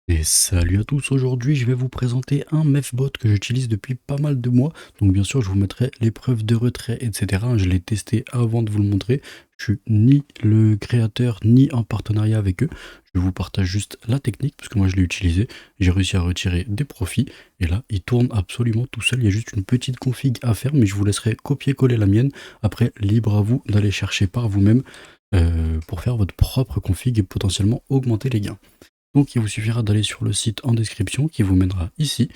Et salut à tous, aujourd'hui je vais vous présenter un Mefbot que j'utilise depuis pas mal de mois. Donc bien sûr je vous mettrai les preuves de retrait, etc. Je l'ai testé avant de vous le montrer. Je suis ni le créateur ni en partenariat avec eux. Je vous partage juste la technique parce que moi je l'ai utilisé. J'ai réussi à retirer des profits et là il tourne absolument tout seul. Il y a juste une petite config à faire mais je vous laisserai copier-coller la mienne. Après libre à vous d'aller chercher par vous-même pour faire votre propre config et potentiellement augmenter les gains. Donc il vous suffira d'aller sur le site en description qui vous mènera ici.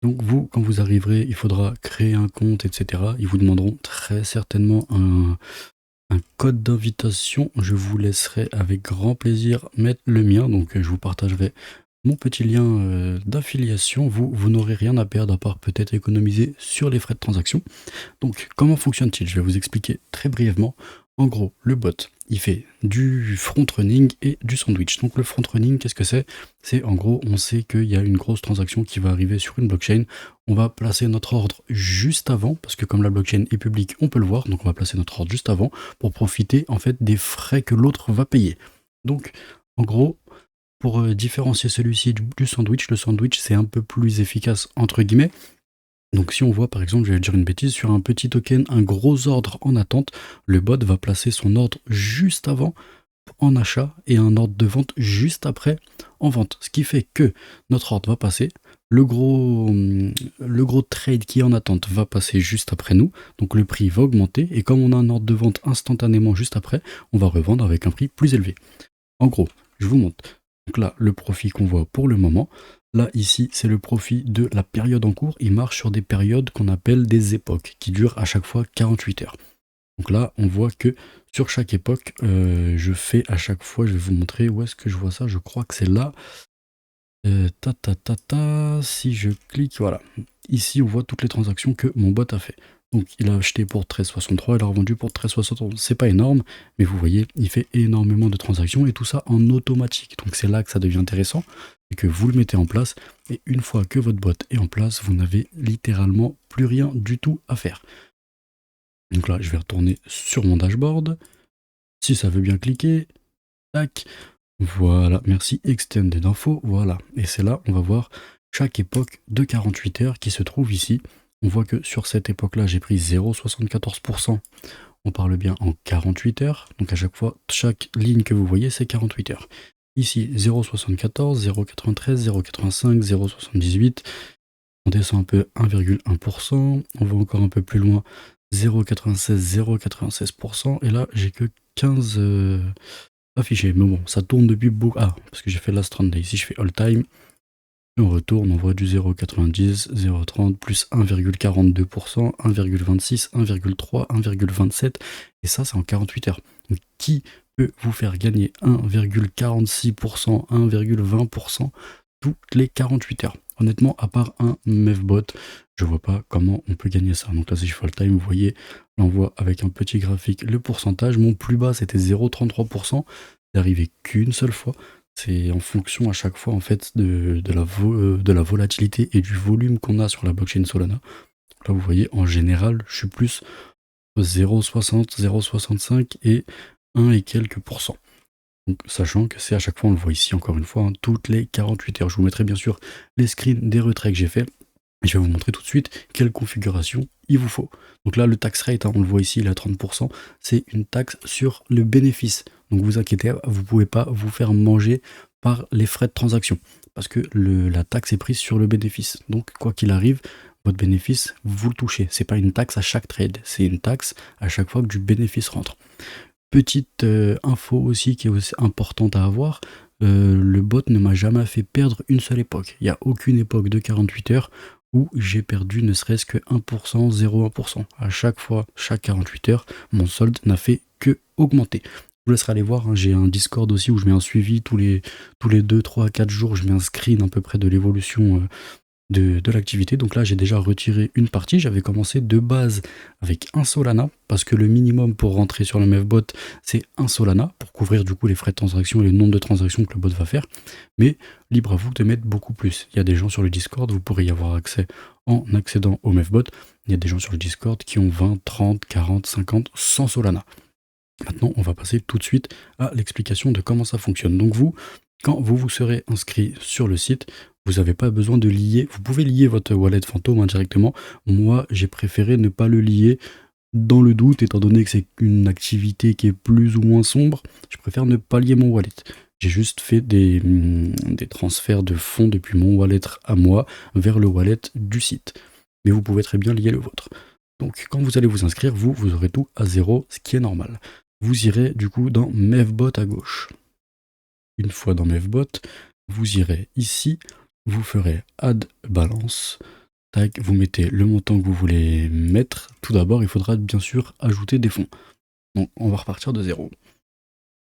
Donc vous, quand vous arriverez, il faudra créer un compte, etc. Ils vous demanderont très certainement un code d'invitation. Je vous laisserai avec grand plaisir mettre le mien. Donc je vous partagerai mon petit lien d'affiliation. Vous n'aurez rien à perdre à part peut-être économiser sur les frais de transaction. Donc, comment fonctionne-t-il? Je vais vous expliquer très brièvement. En gros, le bot, il fait du front running et du sandwich. Donc, le front running, qu'est-ce que c'est? C'est en gros, on sait qu'il y a une grosse transaction qui va arriver sur une blockchain. On va placer notre ordre juste avant, parce que comme la blockchain est publique, on peut le voir. Donc, on va placer notre ordre juste avant pour profiter en fait des frais que l'autre va payer. Donc, en gros, pour différencier celui-ci du sandwich, le sandwich c'est un peu plus efficace entre guillemets. Donc si on voit par exemple, je vais dire une bêtise, sur un petit token, un gros ordre en attente, le bot va placer son ordre juste avant en achat et un ordre de vente juste après en vente. Ce qui fait que notre ordre va passer, le gros trade qui est en attente va passer juste après nous, donc le prix va augmenter et comme on a un ordre de vente instantanément juste après, on va revendre avec un prix plus élevé. En gros, je vous montre. Donc là, le profit qu'on voit pour le moment. Là, ici, c'est le profit de la période en cours. Il marche sur des périodes qu'on appelle des époques, qui durent à chaque fois 48 heures. Donc là, on voit que sur chaque époque, je fais à chaque fois, je vais vous montrer où est-ce que je vois ça. Je crois que c'est là. Si je clique, voilà. Ici, on voit toutes les transactions que mon bot a fait. Donc, il a acheté pour 13,63, il a revendu pour 13,71. C'est pas énorme, mais vous voyez, il fait énormément de transactions et tout ça en automatique. Donc, c'est là que ça devient intéressant et que vous le mettez en place. Et une fois que votre bot est en place, vous n'avez littéralement plus rien du tout à faire. Donc là, je vais retourner sur mon dashboard. Si ça veut bien cliquer, tac. Voilà, merci Extended Info, voilà. Et c'est là, on va voir chaque époque de 48 heures qui se trouve ici. On voit que sur cette époque-là, j'ai pris 0,74%. On parle bien en 48 heures. Donc à chaque fois, chaque ligne que vous voyez, c'est 48 heures. Ici, 0,74, 0,93, 0,85, 0,78. On descend un peu 1,1%. On va encore un peu plus loin, 0,96, 0,96%. Et là, j'ai que 15 affiché, mais bon, ça tourne depuis beaucoup. Ah, parce que j'ai fait last run day. Ici, je fais all time. Et on retourne, on voit du 0,90, 0,30, plus 1,42%, 1,26, 1,3, 1,27. Et ça, c'est en 48 heures. Donc, qui peut vous faire gagner 1,46%, 1,20% toutes les 48 heures? Honnêtement, à part un Mevbot, je vois pas comment on peut gagner ça. Donc là, si je fais all time, vous voyez, là, on voit avec un petit graphique le pourcentage. Mon plus bas, c'était 0,33%. C'est arrivé qu'une seule fois. C'est en fonction à chaque fois en fait de la volatilité et du volume qu'on a sur la blockchain Solana. Là vous voyez en général je suis plus 0,60, 0,65 et 1 et quelques pourcents. Donc sachant que c'est à chaque fois, on le voit ici encore une fois, hein, toutes les 48 heures. Je vous mettrai bien sûr les screens des retraits que j'ai fait. Et je vais vous montrer tout de suite quelle configuration il vous faut. Donc là, le tax rate, hein, on le voit ici, il est à 30%. C'est une taxe sur le bénéfice. Donc vous inquiétez, vous ne pouvez pas vous faire manger par les frais de transaction. Parce que la taxe est prise sur le bénéfice. Donc quoi qu'il arrive, votre bénéfice, vous le touchez. C'est pas une taxe à chaque trade, c'est une taxe à chaque fois que du bénéfice rentre. Petite info aussi qui est aussi importante à avoir, le bot ne m'a jamais fait perdre une seule époque. Il n'y a aucune époque de 48 heures où j'ai perdu ne serait-ce que 1%, 0,1%. À chaque fois, chaque 48 heures, mon solde n'a fait que augmenter. Je vous laisserai aller voir, hein, j'ai un Discord aussi où je mets un suivi tous les 2, 3, 4 jours, je mets un screen à peu près de l'évolution de l'activité. Donc là, j'ai déjà retiré une partie. J'avais commencé de base avec un Solana, parce que le minimum pour rentrer sur le Mevbot, c'est un Solana, pour couvrir du coup les frais de transaction et le nombre de transactions que le bot va faire. Mais libre à vous de mettre beaucoup plus. Il y a des gens sur le Discord, vous pourrez y avoir accès en accédant au Mevbot. Il y a des gens sur le Discord qui ont 20, 30, 40, 50, 100 Solana. Maintenant, on va passer tout de suite à l'explication de comment ça fonctionne. Donc vous, Quand vous vous serez inscrit sur le site, vous n'avez pas besoin de lier. Vous pouvez lier votre wallet fantôme indirectement. Moi, j'ai préféré ne pas le lier dans le doute, étant donné que c'est une activité qui est plus ou moins sombre. Je préfère ne pas lier mon wallet. J'ai juste fait des transferts de fonds depuis mon wallet à moi vers le wallet du site. Mais vous pouvez très bien lier le vôtre. Donc quand vous allez vous inscrire, vous aurez tout à zéro, ce qui est normal. Vous irez du coup dans Mevbot à gauche. Une fois dans Mevbot, vous irez ici, vous ferez Add Balance. Tac, vous mettez le montant que vous voulez mettre. Tout d'abord, il faudra bien sûr ajouter des fonds. Donc on va repartir de zéro.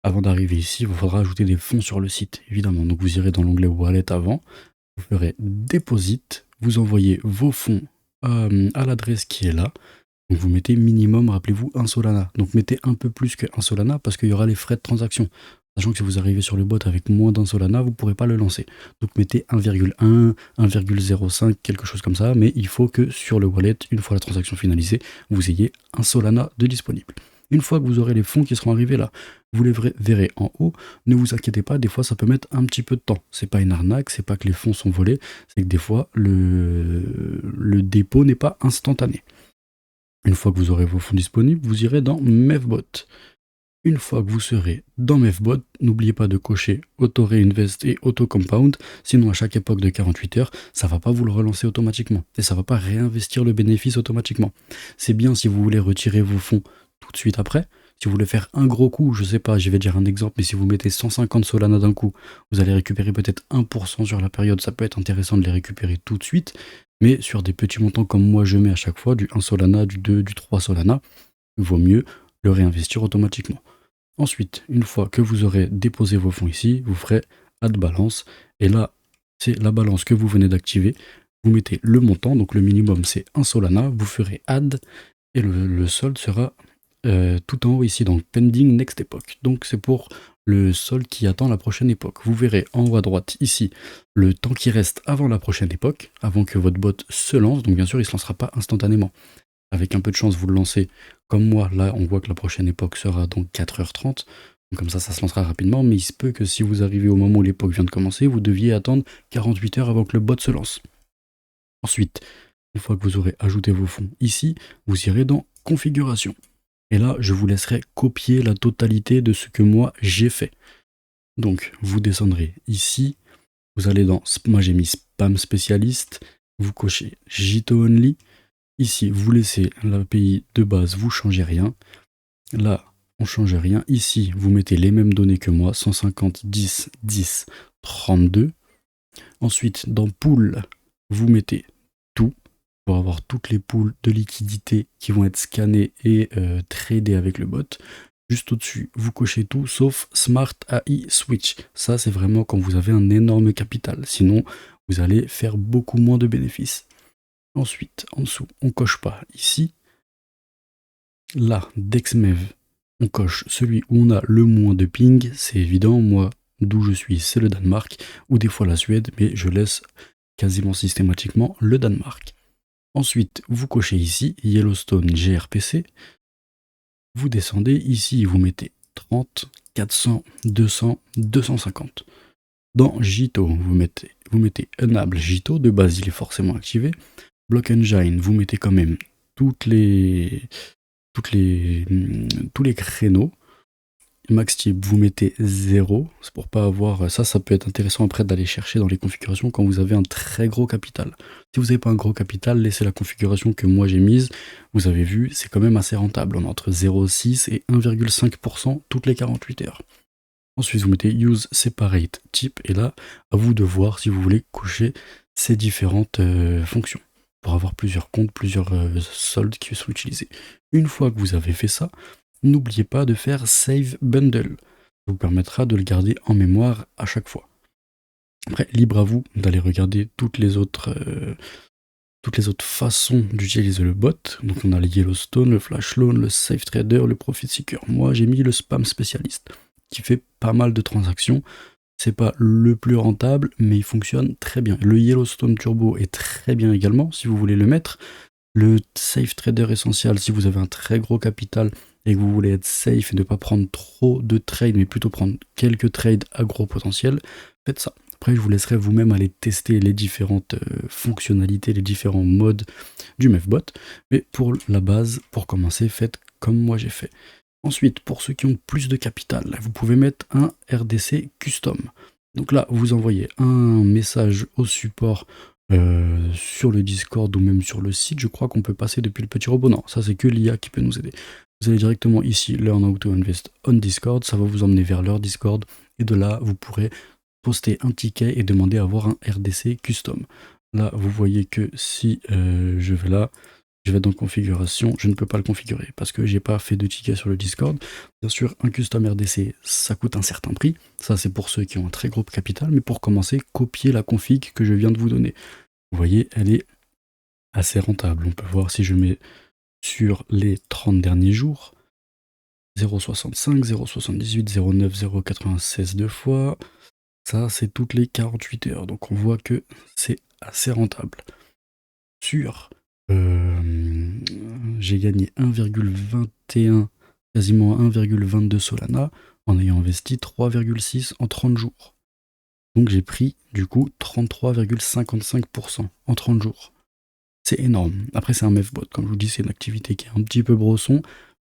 Avant d'arriver ici, il vous faudra ajouter des fonds sur le site, évidemment. Donc vous irez dans l'onglet Wallet avant, vous ferez Deposit, vous envoyez vos fonds à l'adresse qui est là. Donc vous mettez minimum, rappelez-vous, 1 Solana. Donc mettez un peu plus que 1 Solana parce qu'il y aura les frais de transaction. Sachant que si vous arrivez sur le bot avec moins d'1 Solana, vous ne pourrez pas le lancer. Donc mettez 1,1, 1,05, quelque chose comme ça. Mais il faut que sur le wallet, une fois la transaction finalisée, vous ayez 1 Solana de disponible. Une fois que vous aurez les fonds qui seront arrivés là, vous les verrez en haut. Ne vous inquiétez pas, des fois ça peut mettre un petit peu de temps. C'est pas une arnaque, c'est pas que les fonds sont volés, c'est que des fois le dépôt n'est pas instantané. Une fois que vous aurez vos fonds disponibles, vous irez dans Mevbot. Une fois que vous serez dans Mevbot, n'oubliez pas de cocher Auto Reinvest et Auto Compound, sinon à chaque époque de 48 heures, ça ne va pas vous le relancer automatiquement et ça ne va pas réinvestir le bénéfice automatiquement. C'est bien si vous voulez retirer vos fonds tout de suite après. Si vous voulez faire un gros coup, je sais pas, je vais dire un exemple, mais si vous mettez 150 Solana d'un coup, vous allez récupérer peut-être 1% sur la période, ça peut être intéressant de les récupérer tout de suite, mais sur des petits montants comme moi je mets à chaque fois, du 1 Solana, du 2, du 3 Solana, il vaut mieux le réinvestir automatiquement. Ensuite, une fois que vous aurez déposé vos fonds ici, vous ferez Add Balance, et là, c'est la balance que vous venez d'activer. Vous mettez le montant, donc le minimum c'est 1 Solana, vous ferez Add, et le solde sera tout en haut ici, donc Pending Next Epoch. Donc c'est pour le solde qui attend la prochaine époque. Vous verrez en haut à droite ici le temps qui reste avant la prochaine époque, avant que votre bot se lance. Donc bien sûr, il ne se lancera pas instantanément. Avec un peu de chance, vous le lancez comme moi. Là, on voit que la prochaine époque sera donc 4h30. Donc comme ça se lancera rapidement. Mais il se peut que si vous arrivez au moment où l'époque vient de commencer, vous deviez attendre 48 heures avant que le bot se lance. Ensuite, une fois que vous aurez ajouté vos fonds ici, vous irez dans Configuration. Et là, je vous laisserai copier la totalité de ce que moi j'ai fait. Donc, vous descendrez ici, vous allez dans, moi j'ai mis Spam Spécialiste, vous cochez JITO Only. Ici, vous laissez l'API de base, vous changez rien. Là, on change rien. Ici, vous mettez les mêmes données que moi, 150, 10, 10, 32. Ensuite, dans Pool, vous mettez tout, pour avoir toutes les pools de liquidité qui vont être scannées et tradées avec le bot. Juste au-dessus, vous cochez tout sauf Smart AI Switch. Ça, c'est vraiment quand vous avez un énorme capital. Sinon, vous allez faire beaucoup moins de bénéfices. Ensuite, en dessous, on coche pas ici. Là, DexMev, on coche celui où on a le moins de ping. C'est évident, moi, d'où je suis, c'est le Danemark, ou des fois la Suède, mais je laisse quasiment systématiquement le Danemark. Ensuite, vous cochez ici Yellowstone GRPC. Vous descendez ici, vous mettez 30, 400, 200, 250. Dans JITO, vous mettez Enable JITO. De base, il est forcément activé. Block Engine, vous mettez quand même tous les créneaux. Max type, vous mettez 0, c'est pour pas avoir ça peut être intéressant après d'aller chercher dans les configurations quand vous avez un très gros capital. Si vous n'avez pas un gros capital, laissez la configuration que moi j'ai mise, vous avez vu, c'est quand même assez rentable, on est entre 0,6 et 1,5% toutes les 48 heures. Ensuite vous mettez Use Separate Type, et là, à vous de voir si vous voulez cocher ces différentes fonctions, pour avoir plusieurs comptes, plusieurs soldes qui sont utilisés. Une fois que vous avez fait ça, n'oubliez pas de faire Save Bundle. Ça vous permettra de le garder en mémoire à chaque fois. Après, libre à vous d'aller regarder toutes les autres façons d'utiliser le bot. Donc on a le Yellowstone, le Flash Loan, le Safe Trader, le Profit Seeker. Moi j'ai mis le Spam Spécialiste qui fait pas mal de transactions. C'est pas le plus rentable, mais il fonctionne très bien. Le Yellowstone Turbo est très bien également si vous voulez le mettre. Le Safe Trader Essential si vous avez un très gros capital et que vous voulez être safe et ne pas prendre trop de trades, mais plutôt prendre quelques trades à gros potentiel, faites ça. Après, je vous laisserai vous-même aller tester les différentes fonctionnalités, les différents modes du MEFBot. Mais pour la base, pour commencer, faites comme moi j'ai fait. Ensuite, pour ceux qui ont plus de capital, vous pouvez mettre un RDC custom. Donc là, vous envoyez un message au support sur le Discord ou même sur le site. Je crois qu'on peut passer depuis le petit robot. Non, ça c'est que l'IA qui peut nous aider. Vous allez directement ici, Learn how to invest on Discord. Ça va vous emmener vers leur Discord. Et de là, vous pourrez poster un ticket et demander à avoir un RDC custom. Là, vous voyez que si je vais là, je vais dans configuration, je ne peux pas le configurer parce que j'ai pas fait de ticket sur le Discord. Bien sûr, un custom RDC, ça coûte un certain prix. Ça, c'est pour ceux qui ont un très gros capital. Mais pour commencer, copiez la config que je viens de vous donner. Vous voyez, elle est assez rentable. On peut voir si je mets sur les 30 derniers jours. 0,65, 0,78, 0,9, 0,96 deux fois. Ça, c'est toutes les 48 heures. Donc on voit que c'est assez rentable. Sur j'ai gagné 1,21, quasiment 1,22 Solana en ayant investi 3,6 en 30 jours. Donc j'ai pris du coup 33,55% en 30 jours. C'est énorme. Après c'est un MEFBot, comme je vous dis, c'est une activité qui est un petit peu brosson.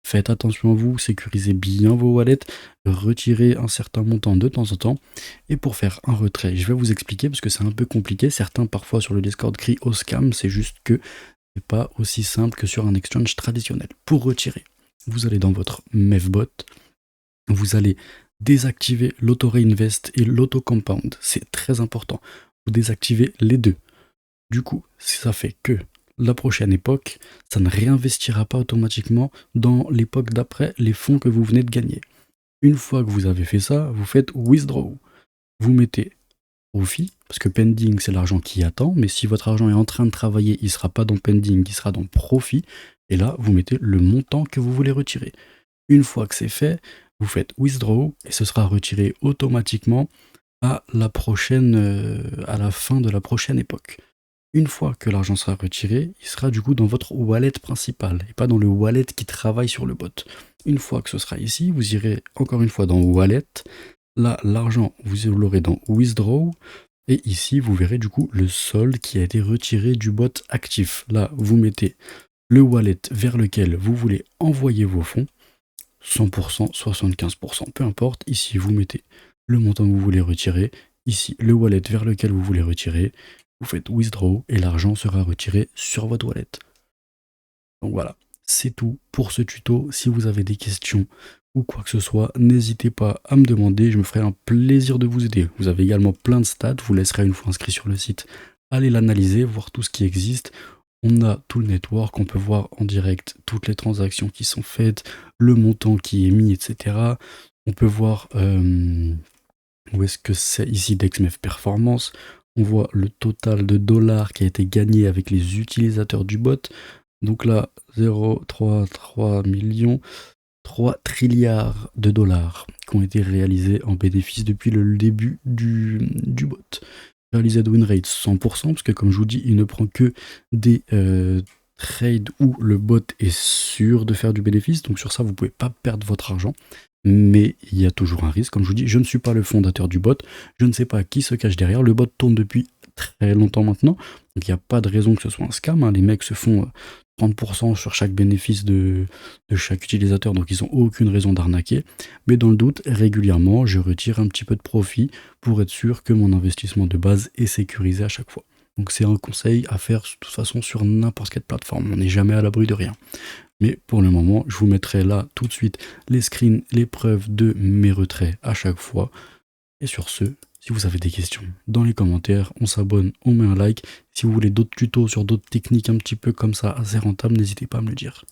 Faites attention à vous, sécurisez bien vos wallets, retirez un certain montant de temps en temps. Et pour faire un retrait, je vais vous expliquer parce que c'est un peu compliqué. Certains parfois sur le Discord crient au scam, c'est juste que c'est pas aussi simple que sur un exchange traditionnel. Pour retirer, vous allez dans votre MEFBot, vous allez désactiver l'auto-reinvest et l'auto-compound. C'est très important. Vous désactivez les deux. Du coup, ça fait que la prochaine époque, ça ne réinvestira pas automatiquement dans l'époque d'après les fonds que vous venez de gagner. Une fois que vous avez fait ça, vous faites withdraw. Vous mettez profit, parce que pending c'est l'argent qui attend, mais si votre argent est en train de travailler, il ne sera pas dans pending, il sera dans profit, et là vous mettez le montant que vous voulez retirer. Une fois que c'est fait, vous faites withdraw, et ce sera retiré automatiquement à la fin de la prochaine époque. Une fois que l'argent sera retiré, il sera du coup dans votre wallet principal, et pas dans le wallet qui travaille sur le bot. Une fois que ce sera ici, vous irez encore une fois dans wallet. Là, l'argent, vous l'aurez dans Withdraw. Et ici, vous verrez du coup le solde qui a été retiré du bot actif. Là, vous mettez le wallet vers lequel vous voulez envoyer vos fonds. 100%, 75%, peu importe. Ici, vous mettez le montant que vous voulez retirer. Ici, le wallet vers lequel vous voulez retirer. Vous faites Withdraw et l'argent sera retiré sur votre wallet. Donc voilà, c'est tout pour ce tuto. Si vous avez des questions ou quoi que ce soit, n'hésitez pas à me demander, je me ferai un plaisir de vous aider. Vous avez également plein de stats, vous laisserez une fois inscrit sur le site, allez l'analyser, voir tout ce qui existe. On a tout le network, on peut voir en direct toutes les transactions qui sont faites, le montant qui est mis, etc. On peut voir où est-ce que c'est ici DexMef Performance. On voit le total de dollars qui a été gagné avec les utilisateurs du bot. Donc là, 0,33 millions, 3 trilliards de dollars qui ont été réalisés en bénéfice depuis le début du bot. Réalisé de win rate 100%, parce que comme je vous dis, il ne prend que des trades où le bot est sûr de faire du bénéfice. Donc sur ça, vous ne pouvez pas perdre votre argent. Mais il y a toujours un risque. Comme je vous dis, je ne suis pas le fondateur du bot. Je ne sais pas qui se cache derrière. Le bot tourne depuis très longtemps maintenant. Donc il n'y a pas de raison que ce soit un scam. Les mecs se font 30% sur chaque bénéfice de chaque utilisateur. Donc ils n'ont aucune raison d'arnaquer. Mais dans le doute, régulièrement, je retire un petit peu de profit pour être sûr que mon investissement de base est sécurisé à chaque fois. Donc c'est un conseil à faire de toute façon sur n'importe quelle plateforme. On n'est jamais à l'abri de rien. Mais pour le moment, je vous mettrai là tout de suite les screens, les preuves de mes retraits à chaque fois. Et sur ce, si vous avez des questions, dans les commentaires, on s'abonne, on met un like. Si vous voulez d'autres tutos sur d'autres techniques un petit peu comme ça, assez rentables, n'hésitez pas à me le dire.